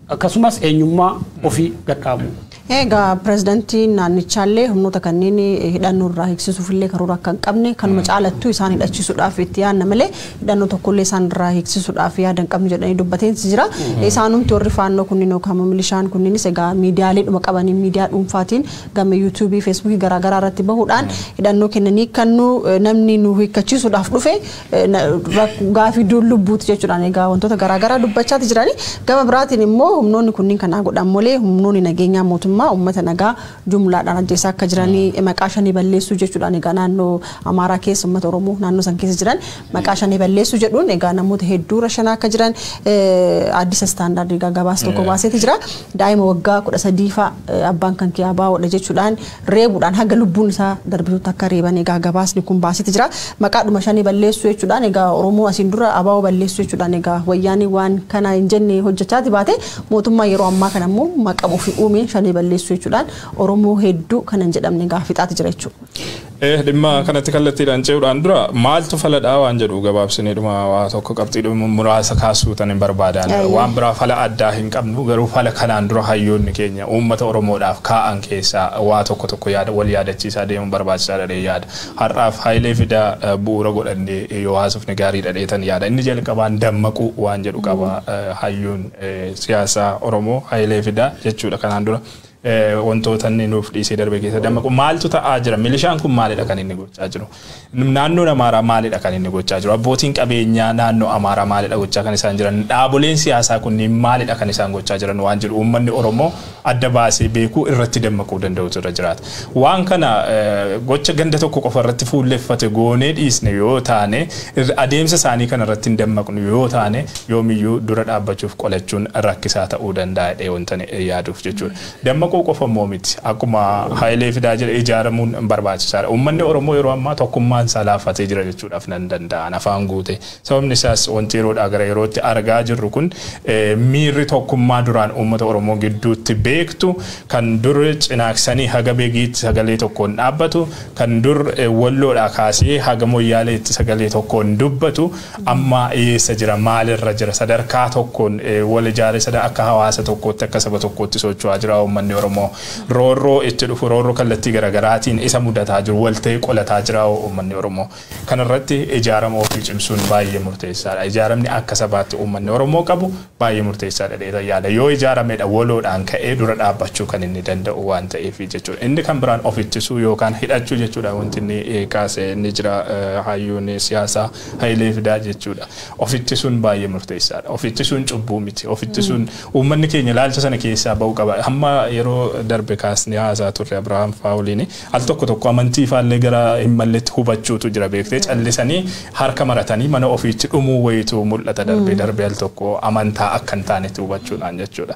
akkasumas eenyummaa ofii gadhaabu. Egaa pirezidaantiin naannichaallee humnoota kanneen hidhannoo irraa hiiksisuuf illee karoora akka hin qabne kanuma caalattuu isaan hidhachiisuudhaaf itti yaadna malee hidhannoo tokkollee isaan irraa hiiksisuudhaaf yaada hin qabne jedhanii dubbateensi jira. Isaanumti warri faannoo kunniin yookaan milishaan kunniinis egaa miidiyaalee dhuma qabanii miidiyaa dhuunfaatiin gama yuutuubii feesbuukii garaagaraa irratti bahuudhaan hidhannoo kennanii kan namni nu hiikkachiisuudhaaf dhufe gaafii lubbuuti jechuudhaan egaa wantoota garaagaraa dubbachaati jiranii. Gama biraatiin immoo humnoonni kunniin kanaa godhan malee humnoonni nageenyaa mootummaa ummata nagaa jumlaadhaan ajjeesaa akka jiranii maqaa shanii balleessuu jechuudhaan egaa naannoo Amaaraa keessa ummata Oromoo naannoo san keessa jiran maqaa shanii balleessuu jedhuun egaa namoota hedduu rashanaa akka jiran addisa istaandaardii gabaasa tokko baaseeti jira. Daa'ima waggaa 13 fa abbaan kan kee abaawoodha jechuudhaan reebuudhaan haga lubbuun isaa darbituutti akka reeban egaa gabaasni kun baaseeti jira. Maqaadhuma shanii balleessuu jechuudhaan egaa Oromoo asiin dura abaawoo balleessuu jechuudhaan egaa wayyaanii waan kana hin jenne hojjechaati baate mootummaa yeroo ammaa kana immoo maqaa ofii uumeen shanii balleessuu jechuudhaan Oromoo hedduu kanan jedhamne gaafixaati jira jechuudha. Dhimma kanatti kallattiidhaan ce'uudhaan dura maaltu faladhaa waan jedhu gabaabsinee dhuma waa tokko qabxiidhuma muraasa kaasuu tan hin barbaadan waan biraa fala addaa hin qabnu garuu fala kanaan dura hayyoonni keenya uummata Oromoodhaaf kaa'an keessaa waa tokko yaada wal yaadachiisaa deemuun barbaachisaadha dhee yaada. Har'aaf Hayilee Fidaa bu'uura godhannee yoo haasofne gaariidha dheetan yaada. Inni jalqabaan dammaquu waan jedhu qaba hayyoon siyaasaa Oromoo Hayilee Fidaa jechuudha kanaan dura. Wantoota inni nuuf dhiisee darbe keessa dammaqu maaltu ta'aa jira milishaan kun maalidha kan inni gochaa jiru naannoo Amaaraa maalidha kan inni gochaa jiru abbootiin qabeenyaa naannoo Amaaraa maalidha gochaa kan isaan jiran dhaaboleen siyaasaa kunniin maalidha kan isaan gochaa jiran waan jedhu uummanni Oromoo adda baasee beekuu irratti dammaquu danda'utu irra jiraata waan kana gocha ganda tokko qofa irratti fuulleffate goonee dhiisne yoo taane adeemsa isaanii kana irratti hin dammaqnu yoo taane yoomiyyuu dura dhaabbachuuf qolachuun rakkisaa ta'uu danda'a wantani yaaduuf jechuudha qofa moomiti akkuma Hayilee Fidaa jedhe ijaaramuun barbaachisaadha. Uummanni Oromoo yeroo ammaa tokkummaan isaa laaffatee jira jechuudhaaf nan danda'an afaan guute. Sababni isaas wanti yeroodhaa gara yerootti argaa jirru kun miirri tokkummaa duraan uummata Oromoo gidduutti beektu kan dur cinaaksanii haga beegiitti sagalee tokkoon dhaabbatu kan dur Walloodhaa kaasee haga Moyyaaleetti sagalee tokkoon dubbatu amma eessa jira maalirra jira sadarkaa tokkoon wal ijaaree akka hawaasa tokkootti akka saba tokkootti socho'aa jira uummanni Oromoo roorroo itti dhufu roorroo kallattii garaagaraatiin isa mudataa jiru walta'ee qolataa jira uummanni Oromoo kanarratti ijaarama ofii cimsuun baay'ee murteessaadha. Ijaaramni akka sabaatti uummanni Oromoo qabu baay'ee murteessaadha dheetan yaada yoo ijaaramedha waloodhaan ka'ee dura dhaabbachuu kan inni danda'u waan ta'eef jechuudha. Inni kan biraan of ittisuu yookaan hidhachuu jechuudha wanti inni kaasee inni jira hayyuun siyaasaa Hayilee Fidaa jechuudha. Of ittisuun baay'ee murteessaadha. Of ittisuun cubbuu miti. Of ittisuun uummanni keenya ilaalcha sana keessaa ba'uu qaba. Hamma yeroo darbe kaasni haasaa turre Abrahaam Faawuliin al tokko amantii faallee gara hin malletti hubachuutu jira beektee callisanii harka maratanii mana ofiitti dhumuu wayitu mul'ata darbe al tokko amantaa akka hin taanetti hubachuudhaan jechuudha.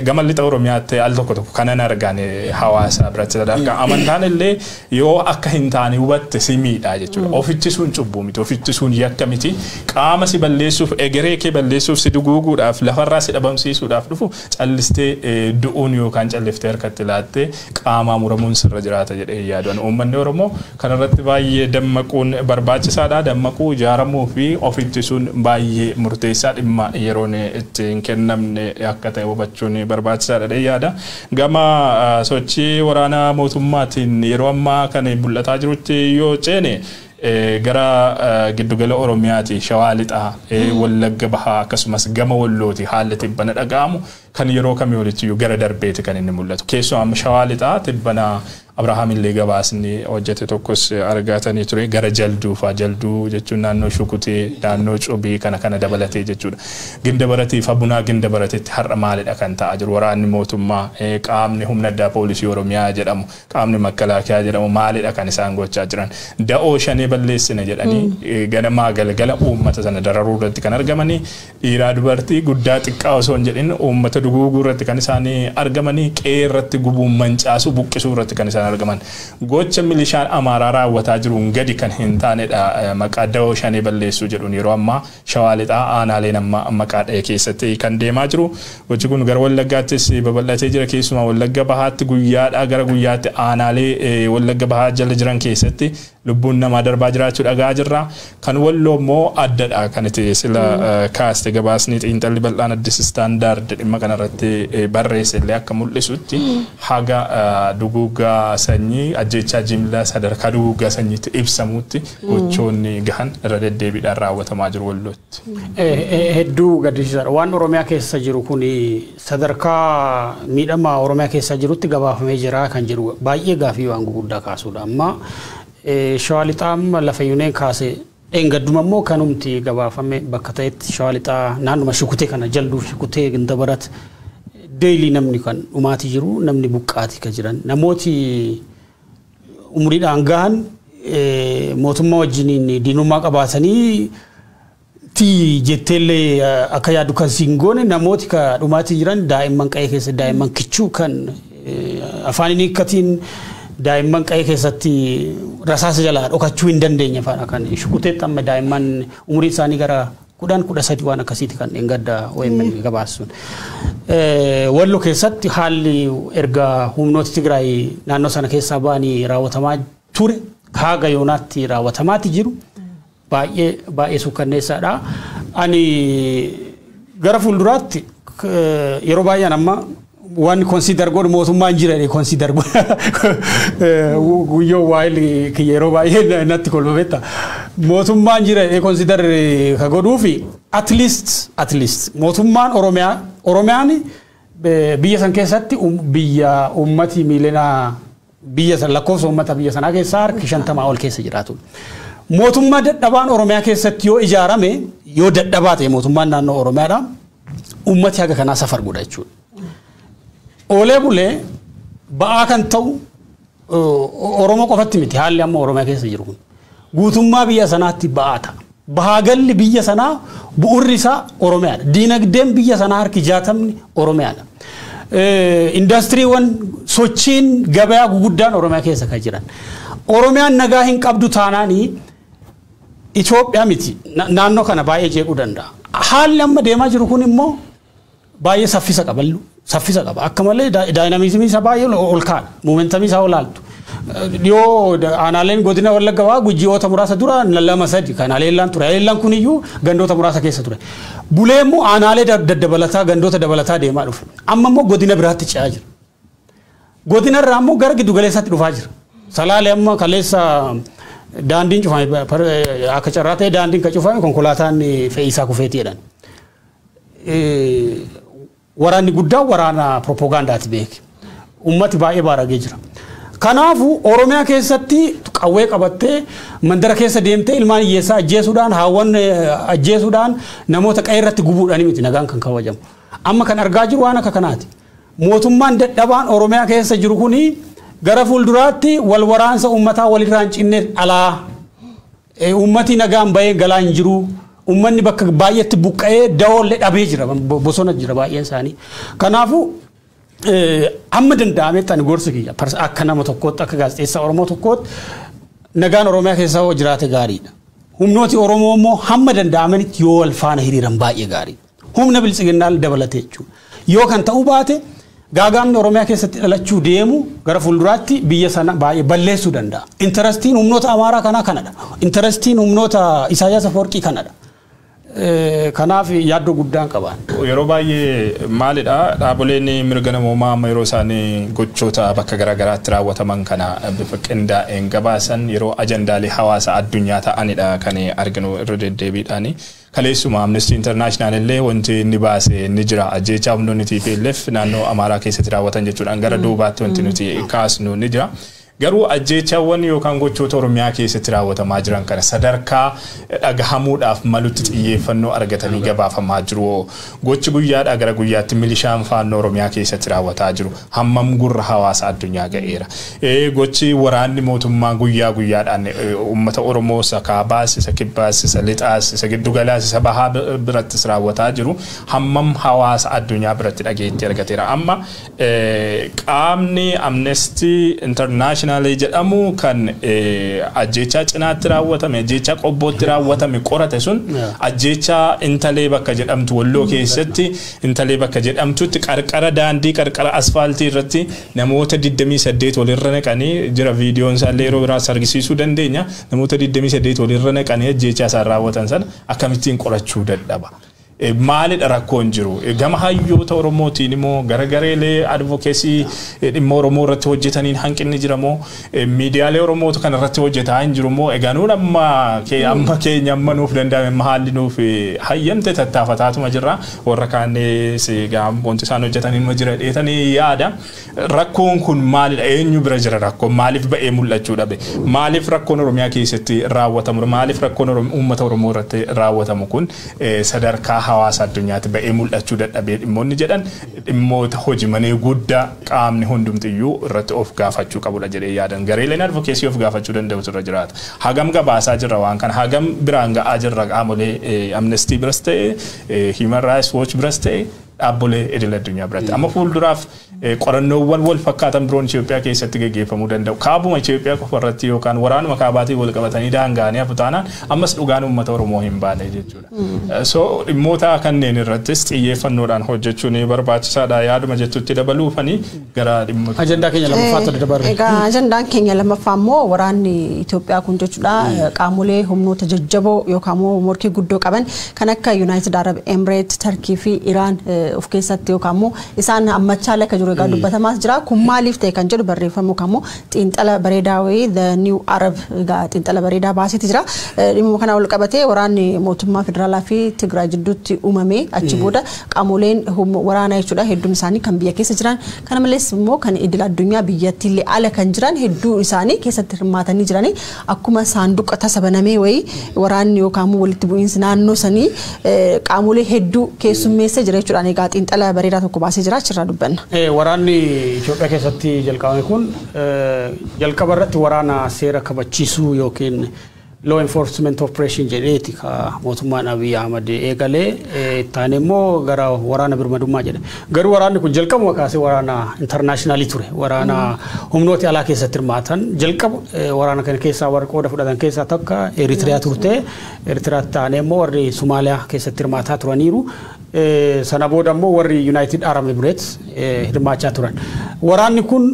Gama lixa Oromiyaatti al tokko kanan argaan hawaasa biratti sadarkaa amantaan illee yoo akka hin taane hubatte si miidha jechuudha. Of ittisuun cubbuu miti of ittisuun yakka miti qaama si balleessuuf egeree kee balleessuuf si duguuguudhaaf lafarraa si dhabamsiisuudhaaf dhufu callistee du'uun yookaan deeftee harkatti laattee qaama muramuun sirra jiraata jedhee yaaduun uummanni Oromoo kanarratti baay'ee dammaquun barbaachisaadha. Dammaquu ijaaramuu fi of ittisuun baay'ee murteessaa dhimma yeroon itti hin kennamne akka ta'e hubachuun barbaachisaadha yaada. Gama sochii waraanaa mootummaatiin yeroo ammaa kan mul'ataa jirutti yoo ceene gara giddugala Oromiyaati Shawaa Lixaa Wallagga Bahaa akkasumas gama Wallooti haalli tibbana dhaga'amu kan yeroo kamii olitti gara darbeeti kan inni mul'atu. Keessumaa Shawaa Lixaa tibbana Abrahaam illee gabaasni hojjete tokkos argatanii ture gara jalduufa jalduu jechuun naannoo Shukutee naannoo Cubii kana dabalatee jechuudha. Ginda baratii fi Abunaa ginda barateetti har'a maalidha kan ta'aa jiru waraanni mootummaa qaamni humna addaa poolisii Oromiyaa jedhamu qaamni Makalaakiyaa jedhamu maalidha kan isaan gochaa jiran. Da'oo shanee balleessina jedhanii ganamaa galgala uummata sana dararuu irratti kan argamanii dhiiraa dubartii guddaa xiqqaa osoo hin jedhin uummata duguuguu irratti kan isaan argamanii qe'ee irratti gubuun mancaasuu buqqisuu irratti kan isaan argaman. Gocha milishaan Amaaraa raawwataa jiruun gadi kan hin taanedha. Maqaa da'oo shanee balleessuu jedhuun yeroo ammaa Shawaa Lixaa aanaaleen amma maqaa dha'e keessatti kan deemaa jiru. Gochi kun gara Wallaggaattis babal'atee jira. Keessumaa Wallagga Bahaatti guyyaadhaa gara guyyaatti aanaalee Wallagga Bahaa jala jiran keessatti lubbuun namaa darbaa jiraachuu dhagaa jirra. Kan Walloo immoo addadha kan itti sila kaaste gabaasni xiinxalli bal'aan addis istaandaard dhimma kanarratti barreesse illee akka mul'isutti haga duguuggaa sanyii ajjechaa jimlaa sadarkaa duguuggaa sanyiitti ibsamutti gochoonni gahan irra deddeebiidhaan raawwatamaa jiru Wallootti. Hedduu gaddisiisaadha. Waan Oromiyaa keessa jiru kun sadarkaa miidhama Oromiyaa keessa jirutti gabaafamee jira kan jiru baay'ee gaafii waan gurguddaa kaasuudha. Amma Shawaa Lixaa lafa yuuneen kaase engadduma immoo kanumti gabaafame bakka ta'etti Shawaa Lixaa naannuma Shukutee kana jalduuf Shukutee ginda barat deeyilii namni kan dhumaati jiru namni buqqaati kan jiran namooti umuriidhaan gahan mootummaa wajjiniin diinummaa qabaatanii ti jetteellee akka yaadu kan singoone namooti ka dhumaati jiran daa'imman qe'ee keessa daa'imman kichuu kan afaan hiikkatiin daa'imman qe'ee keessatti rasaasa jalaa dhokachuu hin dandeenye faana kan Shukuteetti amma daa'imman umurii isaanii gara 10-13 waan akkasiiti kan engadda OMN gabaasuun. Walloo keessatti haalli erga humnoota Tigraay naannoo sana keessaa ba'anii raawwatamaa ture haaga yoonaatti raawwatamaati jiru baay'ee suukkanneessaadha. Ani gara fuulduraatti yeroo baay'een amma waan consider godhu mootummaan jira consider guyyoo waa'il yeroo baay'ee natti kolfametta mootummaan jira consider ka godhuu fi at least mootummaan Oromiyaan biyya san keessatti biyya ummati miilenaa biyya san lakkoofsa ummata biyya sanaa keessaa harki 50 ol keessa jiraatu. Mootummaa dadhabaan Oromiyaa keessatti yoo ijaarame yoo dadhabaa ta'e mootummaan naannoo Oromiyaadha ummati haga kanaa safar godha jechuudha. Olee bulee ba'aa kan ta'u Oromoo qofatti miti haalli amma Oromiyaa keessa jiru kun guutummaa biyya sanaatti ba'aa ta'a. Bahaagalli biyya sanaa bu'urri isaa Oromiyaadha. Diinagdeen biyya sanaa harki 60 Oromiyaadha. Indastiriiwwan sochiin gabayaa guguddaan Oromiyaa keessa kan jiran. Oromiyaan nagaa hin qabdu taanaanii Itoophiyaa miti naannoo kana baay'ee jeequu danda'a. Haalli amma deemaa jiru kun immoo baay'ee saffisa qaballu. Saffisa qaba. Akka malee daayinaamizimii isaa baay'ee ol kaadha. Muumentamii isaa olaaltu. Yoo aanaaleen godina Wallagga Bahaa guyyoota muraasa dura 2-3 kan aleellaan ture. Aleellaan kun iyyuu gandoota muraasa keessa ture. Bulee immoo aanaalee daddabalataa gandoota dabalataa deemaa dhufe. Amma immoo godina biraatti ce'aa jira. Godina irraa immoo gara giddu galeessaatti dhufaa jira. Salaalee amma kaleessa daandiin cufame akka carraa ta'e daandiin kan cufame konkolaataan fe'iisaa kufeetii jedhan. Waraanni guddaan waraana propoogaandaati beeke. Ummati baay'ee baaragee jira. Kanaafu Oromiyaa keessatti qawwee qabattee mandara keessa deemtee ilmaan hiyyeessaa ajjeesuudhaan haawwan ajjeesuudhaan namoota qe'ee irratti gubuudhaan miti nagaan kan kabajamu. Amma kan argaa jiru waan akka kanaati. Mootummaan dadhabaan Oromiyaa keessa jiru kuni gara fuulduraatti wal waraansa ummataa walirraa hin cinne alaa. Ummati nagaan bahee galaa hin jiru. Ummanni bakka baay'eetti buqqa'ee da'oolle dhabee jira bosona jira baay'een isaanii. Kanaafu amma danda'ametti ani gorsa kiyya akka nama tokkootti akka gaazexeessaa Oromoo tokkootti nagaan Oromiyaa keessa yoo jiraate gaariidha. Humnooti Oromoo immoo hamma danda'amanitti yoo wal faana hiriiran baay'ee gaariidha. Humna bilchiginnaa dabalatee jechuudha. Yoo kan ta'uu baate gaagaamni Oromiyaa keessatti dhalachuu deemu gara fuulduraatti biyya sana baay'ee balleessuu danda'a. Intarastiin humnoota Amaaraa kanadha. Intarastiin humnoota Isaayyaas Afawarqii kanadha. Kanaaf yaaddoo guddaan qaban. Yeroo baay'ee maalidha dhaaboleen mirga namoomaa amma yeroo isaanii gochoota bakka garaagaraatti raawwataman kana bifa qindaa'een gabaasan yeroo ajandaalee hawaasa addunyaa ta'anidha kan arginu irra deddeebiidhaan. Kaleessuma Amnesty International illee wanti inni baase ni jira. Ajjeechaa humnoonni TPLF naannoo Amaaraa keessatti raawwatan jechuudhaan gara duubaatti wanti nuti kaasnu ni jira. Garuu ajjeechaawwan yookaan gochoota Oromiyaa keessatti raawwatamaa jiran kana sadarkaa dhagahamuudhaaf malutti xiyyeeffannoo argatanii gabaafamaa jiru. Gochi guyyaadhaa gara guyyaatti milishaan faannoo Oromiyaa keessatti raawwataa jiru. Hammam gurra hawaasa addunyaa ga'eera. Gochi waraanni mootummaa guyyaa guyyaadhaan uummata Oromoo isa kaabaas, isa kibbaas, isa lixaas, isa giddugalaas, isa bahaa birattis raawwataa jiru. Hammam hawaasa addunyaa biratti dhageetti argateera. Amma qaamni Amnesty International jedhamu kan ajjeechaa cinaatti raawwatame ajjeechaa qobbootti raawwatame qorate sun ajjeechaa intalee bakka jedhamtu Walloo keessatti intalee bakka jedhamtutti qarqara daandii qarqara asfaaltii irratti namoota 28 walirra naqanii jira viidiyoon isaallee yeroo biraas argisiisuu dandeenya namoota 28 walirra naqanii ajjeechaa isaan raawwatan sana akkamittiin qorachuu dadhaba. Maalidha rakkoon jiru gama hayyoota Oromootiin immoo garagareelee advocacy dhimma Oromoo irratti hojjetaniin hanqinni jira moo miidiyaalee Oromoota kana irratti hojjetaa hin jiru moo eganuun amma keenya amma nuuf danda'ame haalli nuuf hayyamte tattaafataatuma jirra warra kaanis wanti isaan hojjetaniin ma jira dheetanii yaada rakkoon kun maalidha eenyu bira jira rakkoon maaliif ba'ee mul'achuu dhabe maaliif rakkoon Oromiyaa keessatti raawwatamu maaliif rakkoon uummata Oromoo irratti raawwatamu kun sadarkaa hawaasa addunyaatti ba'ee mul'achuu dadhabee dhimmoonni jedhan dhimmoota hojimanii guddaa qaamni hundumtiyyuu irratti of gaafachuu qabudha jedhee yaadan gareeleen advocacy of gaafachuu danda'utu irra jiraata. Hagam gabaasaa jirra waan kana hagam biraan ga'aa jirra qaamolee Amnesty biras ta'e Human Rights Watch biras ta'e dhaabbolee idil addunyaa biratti. Amma fuulduraaf qorannoowwan wal fakkaatan biroon Itoophiyaa keessatti gaggeeffamuu danda'u. Kaabuma Itoophiyaa qofa irratti yookaan waraanuma kaabaatii wal qabatanii daangaanii hafutaanaan ammas dhugaan uummata Oromoo hin baane jechuudha. So dhimmoota kanneen irrattis xiyyeeffannoodhaan hojjechuun barbaachisaadha yaaduma jettutti dabaluufanii gara dhimmoota. Ajandaa keenya lammaffaatti dabarre. Egaa ajandaan keenya lammaffaa immoo waraanni Itoophiyaa kun jechuudha qaamolee humnoota jajjaboo yookaan immoo morkii guddoo qaban kan akka United Arab Emirates, Turkey fi Iran of keessatti yookaan immoo isaan ammachaa akka jiru egaa dubbatamaas jira kun maaliif ta'e kan jedhu barreeffamu kammoo xiinxala bareedaa wayii the new Arab egaa xiinxala bareedaa baasiti jira dhimma kana wal qabatee waraanni mootummaa federaalaa fi Tigraay jidduutti uumame achi booda qaamoleen waraanaa jechuudha hedduun isaanii kan biyya keessa jiran kana malees immoo kan idil addunyaa biyyatti illee ala kan jiran hedduu isaanii keessatti hirmaatanii jiranii akkuma saanduqa tasabanamee wayii waraanni yookaan walitti bu'iinsi naannoo sanii qaamolee hedduu keessummeessee jira jechuudha egaa xiinxala bareedaa tokko baasee jira achirraa dubbanna. Waraanni Itoophiyaa keessatti jalqabame kun jalqaba irratti waraana seera kabachiisuu yookiin law enforcement operation jedheeti ka mootummaan Abiy Ahmed eegalee taane immoo gara waraana birmadummaa jedhe. Garuu waraanni kun jalqabuma kaasee waraana internationally ture. Waraana humnooti alaa keessatti hirmaatan jalqaba waraana kana keessaa warra qooda fudhatan keessaa tokko Eritiriyaa turte. Eritiriyaa taane immoo warri Somaaliyaa keessatti hirmaataa turaniiru. Sana booda immoo warri United Arab Emirates hirmaachaa turan. Waraanni kun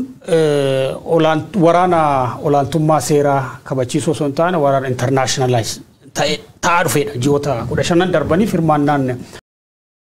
waraana olaantummaa seeraa kabachiisuu osoo hin taane waraana internationalize ta'aa dhufedha. Ji'oota 15 darbaniif hirmaannaan